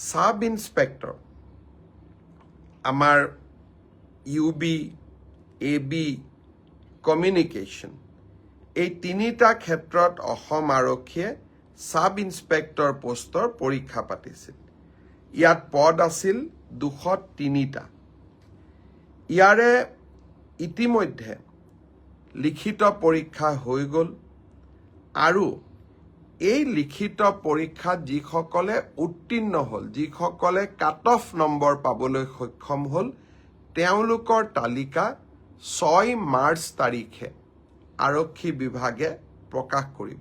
Sub inspector আমাৰ UB AB communication এই তিনিটা ক্ষেত্ৰত অসম আৰক্ষীয়ে সাব ইন্সপেক্টৰ পোষ্টৰ পৰীক্ষা পাতিছিল। ইয়াত পদ আছিল 203টা। ইয়াৰে ইতিমধ্যে লিখিত পৰীক্ষা হৈ গ'ল আৰু এই লিখিত পৰীক্ষাত যিসকলে উত্তীৰ্ণ হ'ল, যিসকলে কাট অফ নম্বৰ পাবলৈ সক্ষম হ'ল, তেওঁলোকৰ তালিকা 6 মাৰ্চ তাৰিখে আৰক্ষী বিভাগে প্ৰকাশ কৰিব।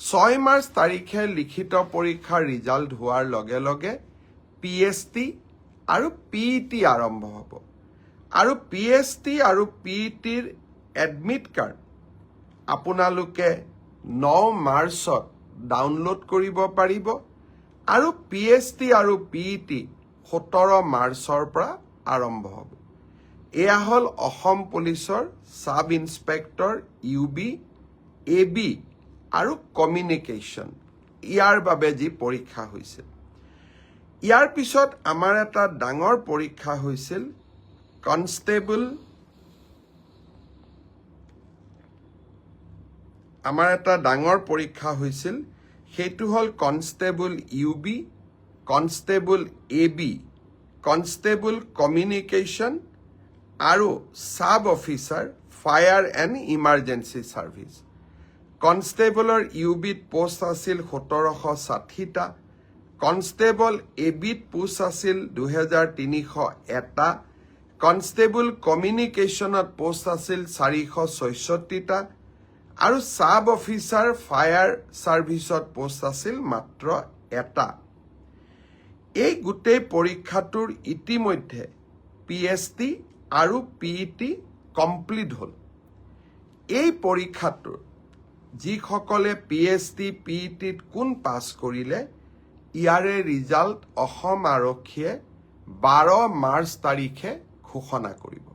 6 মাৰ্চ তাৰিখে লিখিত পৰীক্ষাৰ ৰিজাল্ট হোৱাৰ লগে লগে PST আৰু PET আৰম্ভ হ'ব আৰু PST আৰু PETৰ এডমিট কাৰ্ড আপোনালোকে 9 মাৰ্চত ডাউনলোড কৰিব পাৰিব আৰু PST আৰু PET 17 মাৰ্চৰ পৰা আৰম্ভ হ'ব। এয়া হ'ল অসম পুলিচৰ সাব ইন্সপেক্টৰ ইউবি এবি আৰু কমিউনিকেশ্যন ইয়াৰ বাবে যি পৰীক্ষা হৈছিল। ইয়াৰ পিছত আমাৰ এটা ডাঙৰ পৰীক্ষা হৈছিল কনষ্টেবল সেইটো হ'ল constable UB, constable AB, constable communication আৰু sub officer fire and emergency service. কনষ্টেবলৰ ইউবিত পোষ্ট আছিল 1760টা, কনষ্টেবল এবিত পোষ্ট আছিল 2301টা, কনষ্টেবল কমিউনিকেশ্যনত পোষ্ট আছিল 466টা আৰু সাব অফিচাৰ ফায়াৰ ছাৰ্ভিচত পোষ্ট আছিল মাত্ৰ 1টা। এই গোটেই পৰীক্ষাটোৰ ইতিমধ্যে PST আৰু PET কমপ্লিট হ'ল। এই পৰীক্ষাটোৰ যিসকলে PST PETত কোন পাছ কৰিলে ইয়াৰে ৰিজাল্ট অসম আৰক্ষীয়ে 12 মাৰ্চ তাৰিখে ঘোষণা কৰিব।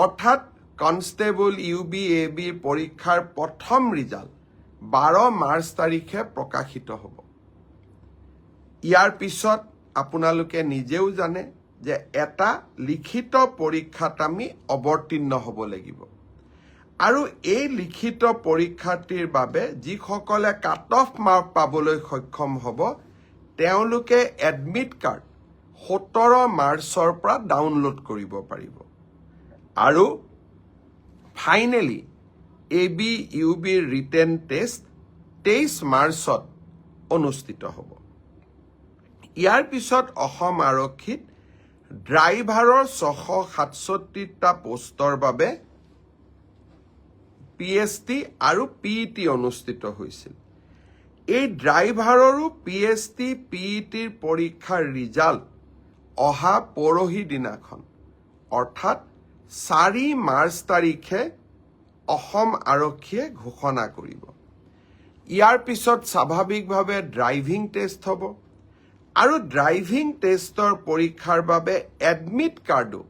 অৰ্থাৎ কনষ্টেবল ইউবি এবিৰ পৰীক্ষাৰ প্ৰথম ৰিজাল্ট 12 মাৰ্চ তাৰিখে প্ৰকাশিত হ'ব। ইয়াৰ পিছত আপোনালোকে নিজেও জানে যে এটা লিখিত পৰীক্ষাত আমি অৱতীৰ্ণ হ'ব লাগিব আৰু এই লিখিত পৰীক্ষাটিৰ বাবে যিসকলে কাট অফ মাৰ্ক পাবলৈ সক্ষম হ'ব তেওঁলোকে এডমিট কাৰ্ড 17 মাৰ্চৰ পৰা ডাউনলোড কৰিব পাৰিব আৰু ফাইনেলি এবি ইউবিৰ ৰিটেন টেষ্ট 23 মাৰ্চত অনুষ্ঠিত হ'ব। ইয়াৰ পিছত অসম আৰক্ষীত ড্ৰাইভাৰৰ 667টা পোষ্টৰ বাবে PST আৰু PET অনুষ্ঠিত হৈছিল। এই ড্ৰাইভাৰৰো PST PETৰ পৰীক্ষাৰ ৰিজাল্ট অহা পৰহি দিনাখন অৰ্থাৎ 4 মাৰ্চ তাৰিখে অসম আৰক্ষীয়ে ঘোষণা কৰিব। ইয়াৰ পিছত স্বাভাৱিকভাৱে ড্ৰাইভিং টেষ্ট হ'ব আৰু ড্ৰাইভিং টেষ্টৰ পৰীক্ষাৰ বাবে এডমিট কাৰ্ডো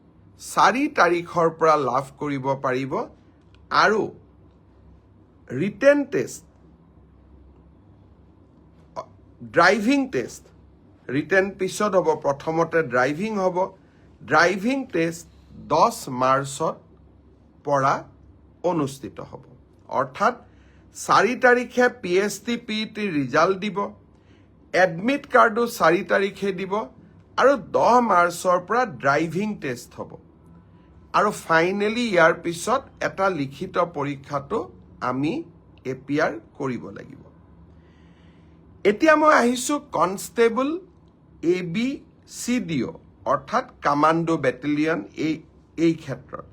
4 তাৰিখৰ পৰা লাভ কৰিব পাৰিব আৰু written test driving test written পিছত হ'ব, প্ৰথমতে ড্ৰাইভিং হ'ব। ড্ৰাইভিং টেষ্ট 10 মাৰ্চৰ পৰা অনুষ্ঠিত হ'ব। অৰ্থাৎ 4 তাৰিখে PST PET ৰিজাল্ট দিব, এডমিট কাৰ্ডো 4 তাৰিখে দিব আৰু 10 মাৰ্চৰ পৰা ড্ৰাইভিং টেষ্ট হ'ব আৰু ফাইনেলি ইয়াৰ পিছত এটা লিখিত পৰীক্ষাটো আমি এপিয়াৰ কৰিব লাগিব। এতিয়া মই আহিছোঁ কনষ্টেবল এবি CDO অৰ্থাৎ কামাণ্ডো বেটেলিয়ন এই ক্ষেত্ৰত।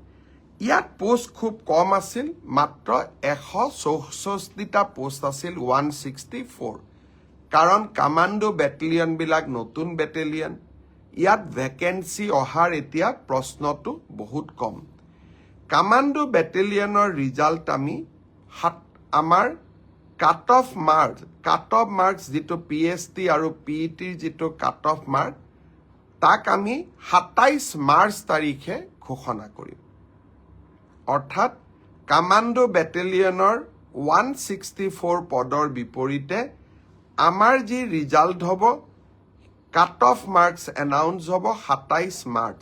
ইয়াত পোষ্ট খুব কম আছিল, মাত্ৰ 164টা পোষ্ট আছিল 164, কাৰণ কামাণ্ডো বেটেলিয়নবিলাক নতুন বেটেলিয়ন। ইয়াত ভেকেঞ্চি অহাৰ এতিয়া প্ৰশ্নটো বহুত কম। কামাণ্ডো বেটেলিয়নৰ ৰিজাল্ট আমি আমাৰ কাট অফ মাৰ্কছ যিটো PST আৰু PETৰ যিটো কাট অফ মাৰ্ক তাক আমি 27 মাৰ্চ তাৰিখে ঘোষণা কৰিম। অৰ্থাৎ কামাণ্ডো বেটেলিয়নৰ 164 পদৰ বিপৰীতে আমাৰ যি ৰিজাল্ট হ'ব কাট অফ মাৰ্কছ এনাউন্স হ'ব 27 মাৰ্চ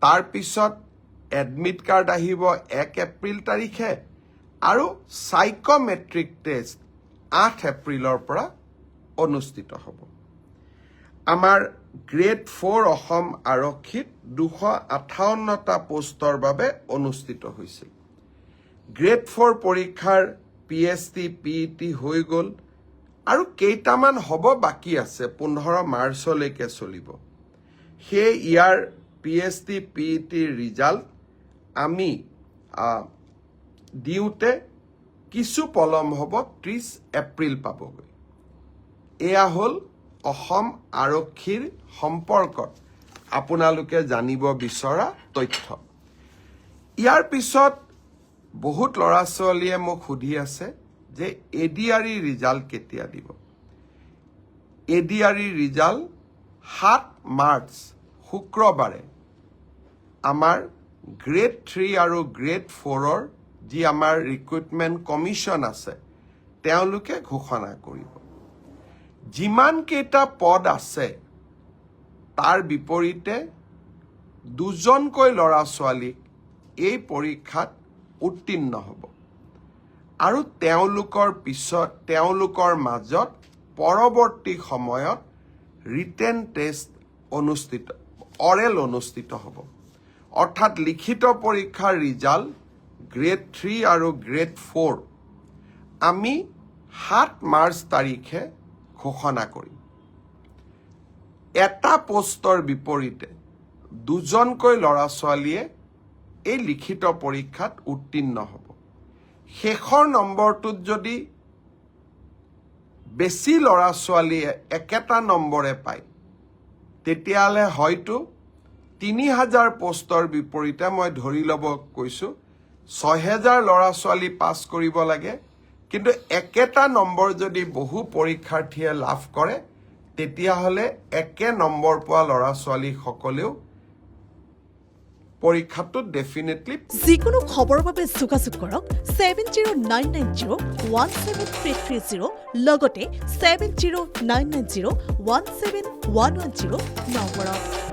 তাৰ পিছত এডমিট কাৰ্ড আহিব 1 এপ্ৰিল তাৰিখে আৰু সাইকোমেট্ৰিক টেষ্ট 8 এপ্ৰিলৰ পৰা অনুষ্ঠিত হ'ব আমাৰ গ্ৰেড 4 অসম আৰক্ষীত 258টা পোষ্টৰ বাবে অনুষ্ঠিত হৈছিল গ্ৰেড 4 পৰীক্ষাৰ পিএছটি পিইটি হৈ গ'ল আৰু কেইটামান হ'ব বাকি আছে 15 মাৰ্চলৈকে চলিব সেই ইয়াৰ পিএছটি পিইটি ৰিজাল্ট আমি দিওঁতে কিছু পলম হ'ব 30 এপ্ৰিল পাবগৈ এয়া হ'ল অসম আৰক্ষীৰ সম্পৰ্কত আপোনালোকে জানিব বিচৰা তথ্য ইয়াৰ পিছত বহুত ল'ৰা ছোৱালীয়ে মোক সুধি আছে যে এডিআৰই ৰিজাল্ট কেতিয়া দিব এডিআৰই ৰিজাল্ট 7 মাৰ্চ শুক্ৰবাৰে আমাৰ গ্ৰেড 3 আৰু গ্ৰেড 4ৰ যি আমাৰ ৰিক্ৰুটমেণ্ট কমিশ্যন আছে তেওঁলোকে ঘোষণা কৰিব যিমান কেইটা পদ আছে তাৰ বিপৰীতে দুজনকৈ ল'ৰা ছোৱালীক এই পৰীক্ষাত উত্তীৰ্ণ হ'ব আৰু তেওঁলোকৰ মাজত পৰৱৰ্তী সময়ত ৰিটেন টেষ্ট অৰেল অনুষ্ঠিত হ'ব অৰ্থাৎ লিখিত পৰীক্ষাৰ ৰিজাল্ট গ্ৰেড 3 আৰু গ্ৰেড 4 আমি 7 মাৰ্চ তাৰিখে ঘোষণা কৰিম এটা পোষ্টৰ বিপৰীতে দুজনকৈ ল'ৰা ছোৱালীয়ে এই লিখিত পৰীক্ষাত উত্তীৰ্ণ হ'ব শেষৰ নম্বৰটোত যদি বেছি ল'ৰা ছোৱালীয়ে একেটা নম্বৰে পায় তেতিয়াহ'লে হয়তো 3000 পোষ্টৰ বিপৰীতে মই ধৰি ল'ব কৈছোঁ 6000 ল'ৰা ছোৱালী পাছ কৰিব লাগে কিন্তু একেটা নম্বৰ যদি বহু পৰীক্ষাৰ্থীয়ে লাভ কৰে তেতিয়াহ'লে একে নম্বৰ পোৱা ল'ৰা ছোৱালীসকলেও পৰীক্ষাটো ডেফিনেটলি যিকোনো খবৰৰ বাবে যোগাযোগ কৰক 7099017330 লগতে 7099017110 নম্বৰত